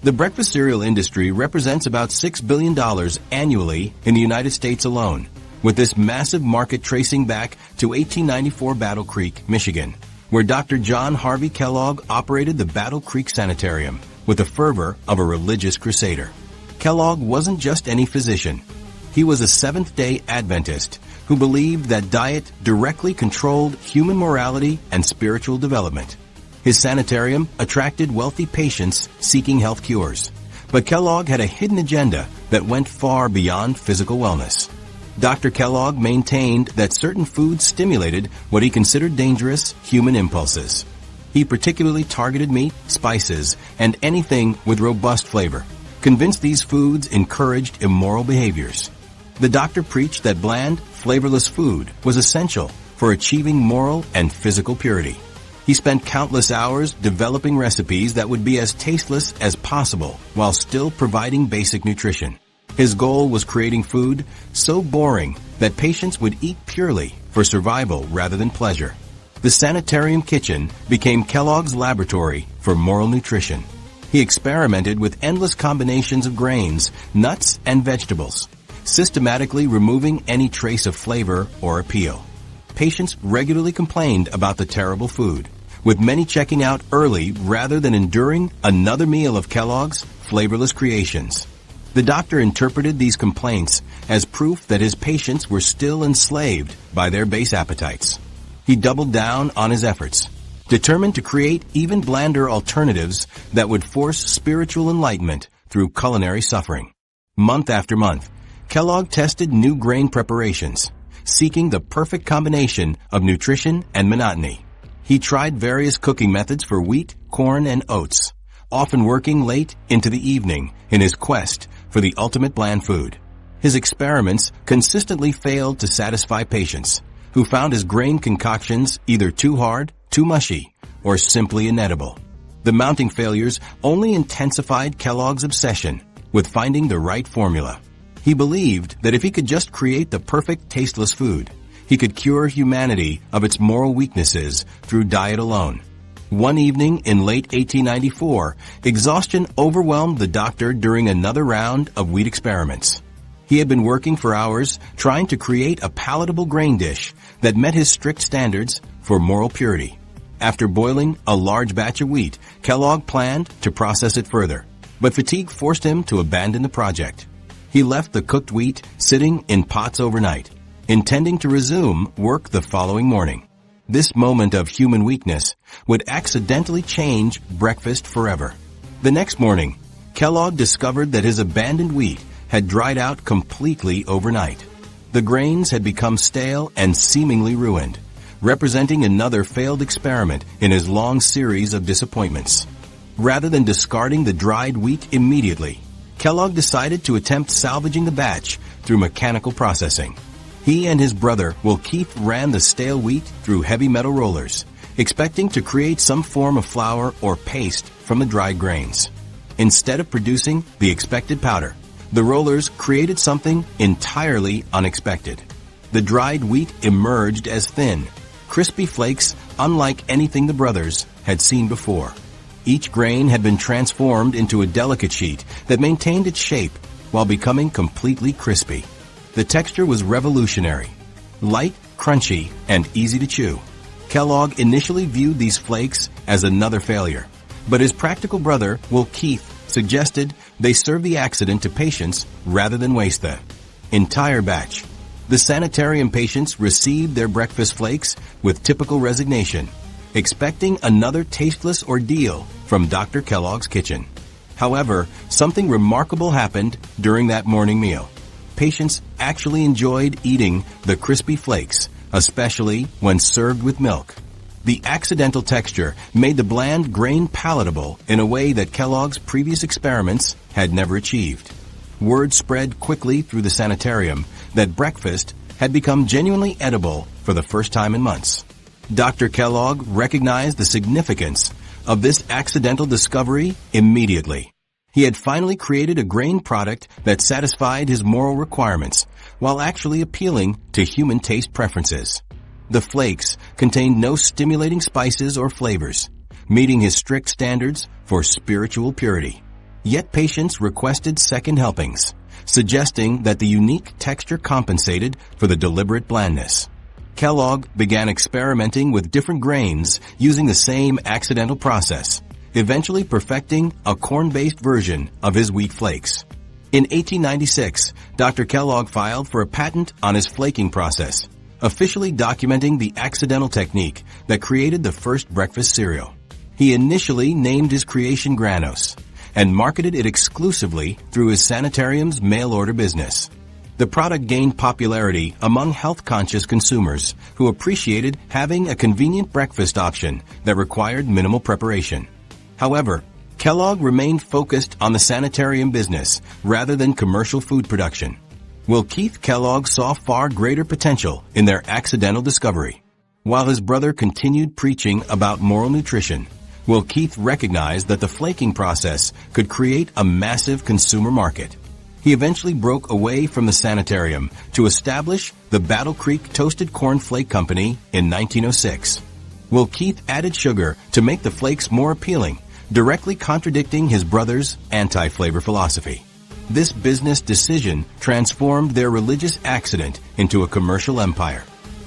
The breakfast cereal industry represents about $6 billion annually in the United States alone, with this massive market tracing back to 1894 Battle Creek, Michigan, where Dr. John Harvey Kellogg operated the Battle Creek Sanitarium with the fervor of a religious crusader. Kellogg wasn't just any physician. He was a Seventh-day Adventist who believed that diet directly controlled human morality and spiritual development. His sanitarium attracted wealthy patients seeking health cures, but Kellogg had a hidden agenda that went far beyond physical wellness. Dr. Kellogg maintained that certain foods stimulated what he considered dangerous human impulses. He particularly targeted meat, spices, and anything with robust flavor, convinced these foods encouraged immoral behaviors. The doctor preached that bland, flavorless food was essential for achieving moral and physical purity. He spent countless hours developing recipes that would be as tasteless as possible while still providing basic nutrition. His goal was creating food so boring that patients would eat purely for survival rather than pleasure. The sanitarium kitchen became Kellogg's laboratory for moral nutrition. He experimented with endless combinations of grains, nuts, and vegetables, systematically removing any trace of flavor or appeal. Patients regularly complained about the terrible food, with many checking out early rather than enduring another meal of Kellogg's flavorless creations. The doctor interpreted these complaints as proof that his patients were still enslaved by their base appetites. He doubled down on his efforts, determined to create even blander alternatives that would force spiritual enlightenment through culinary suffering. Month after month, Kellogg tested new grain preparations, seeking the perfect combination of nutrition and monotony. He tried various cooking methods for wheat, corn, and oats, often working late into the evening in his quest for the ultimate bland food. His experiments consistently failed to satisfy patients, who found his grain concoctions either too hard, too mushy, or simply inedible. The mounting failures only intensified Kellogg's obsession with finding the right formula. He believed that if he could just create the perfect tasteless food, he could cure humanity of its moral weaknesses through diet alone. One evening in late 1894, exhaustion overwhelmed the doctor during another round of wheat experiments. He had been working for hours trying to create a palatable grain dish that met his strict standards for moral purity. After boiling a large batch of wheat, Kellogg planned to process it further, but fatigue forced him to abandon the project. He left the cooked wheat sitting in pots overnight, intending to resume work the following morning. This moment of human weakness would accidentally change breakfast forever. The next morning, Kellogg discovered that his abandoned wheat had dried out completely overnight. The grains had become stale and seemingly ruined, representing another failed experiment in his long series of disappointments. Rather than discarding the dried wheat immediately, Kellogg decided to attempt salvaging the batch through mechanical processing. He and his brother, Will Keith, ran the stale wheat through heavy metal rollers, expecting to create some form of flour or paste from the dried grains. Instead of producing the expected powder, the rollers created something entirely unexpected. The dried wheat emerged as thin, crispy flakes unlike anything the brothers had seen before. Each grain had been transformed into a delicate sheet that maintained its shape while becoming completely crispy. The texture was revolutionary, light, crunchy, and easy to chew. Kellogg initially viewed these flakes as another failure, but his practical brother, Will Keith, suggested they serve the accident to patients rather than waste the entire batch. The sanitarium patients received their breakfast flakes with typical resignation, expecting another tasteless ordeal from Dr. Kellogg's kitchen. However, something remarkable happened during that morning meal. Patients actually enjoyed eating the crispy flakes, especially when served with milk. The accidental texture made the bland grain palatable in a way that Kellogg's previous experiments had never achieved. Word spread quickly through the sanitarium that breakfast had become genuinely edible for the first time in months. Dr. Kellogg recognized the significance of this accidental discovery immediately. He had finally created a grain product that satisfied his moral requirements while actually appealing to human taste preferences. The flakes contained no stimulating spices or flavors, meeting his strict standards for spiritual purity. Yet patients requested second helpings, suggesting that the unique texture compensated for the deliberate blandness. Kellogg began experimenting with different grains using the same accidental process, eventually perfecting a corn-based version of his wheat flakes. In 1896, Dr. Kellogg filed for a patent on his flaking process, officially documenting the accidental technique that created the first breakfast cereal. He initially named his creation Granos and marketed it exclusively through his sanitarium's mail-order business. The product gained popularity among health-conscious consumers who appreciated having a convenient breakfast option that required minimal preparation. However, Kellogg remained focused on the sanitarium business rather than commercial food production. Will Keith Kellogg saw far greater potential in their accidental discovery. While his brother continued preaching about moral nutrition, Will Keith recognized that the flaking process could create a massive consumer market. He eventually broke away from the sanitarium to establish the Battle Creek Toasted Corn Flake Company in 1906. Will Keith added sugar to make the flakes more appealing, directly contradicting his brother's anti-flavor philosophy. This business decision transformed their religious accident into a commercial empire.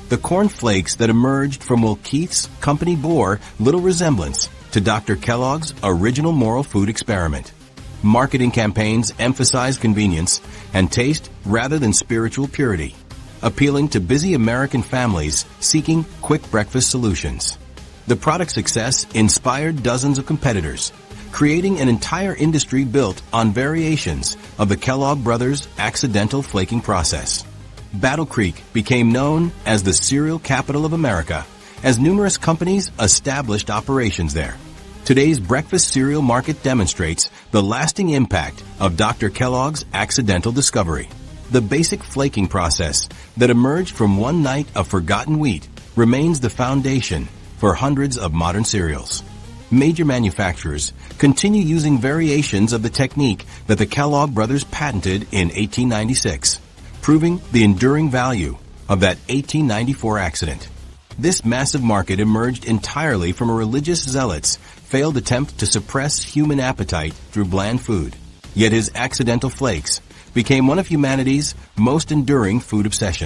The corn flakes that emerged from Will Keith's company bore little resemblance to Dr. Kellogg's original moral food experiment. Marketing campaigns emphasized convenience and taste rather than spiritual purity, appealing to busy American families seeking quick breakfast solutions. The product's success inspired dozens of competitors, creating an entire industry built on variations of the Kellogg brothers' accidental flaking process. Battle Creek became known as the cereal capital of America, as numerous companies established operations there. Today's breakfast cereal market demonstrates the lasting impact of Dr. Kellogg's accidental discovery. The basic flaking process that emerged from one night of forgotten wheat remains the foundation for hundreds of modern cereals. Major manufacturers continue using variations of the technique that the Kellogg brothers patented in 1896, proving the enduring value of that 1894 accident. This massive market emerged entirely from a religious zealot's failed attempt to suppress human appetite through bland food. Yet his accidental flakes became one of humanity's most enduring food obsessions.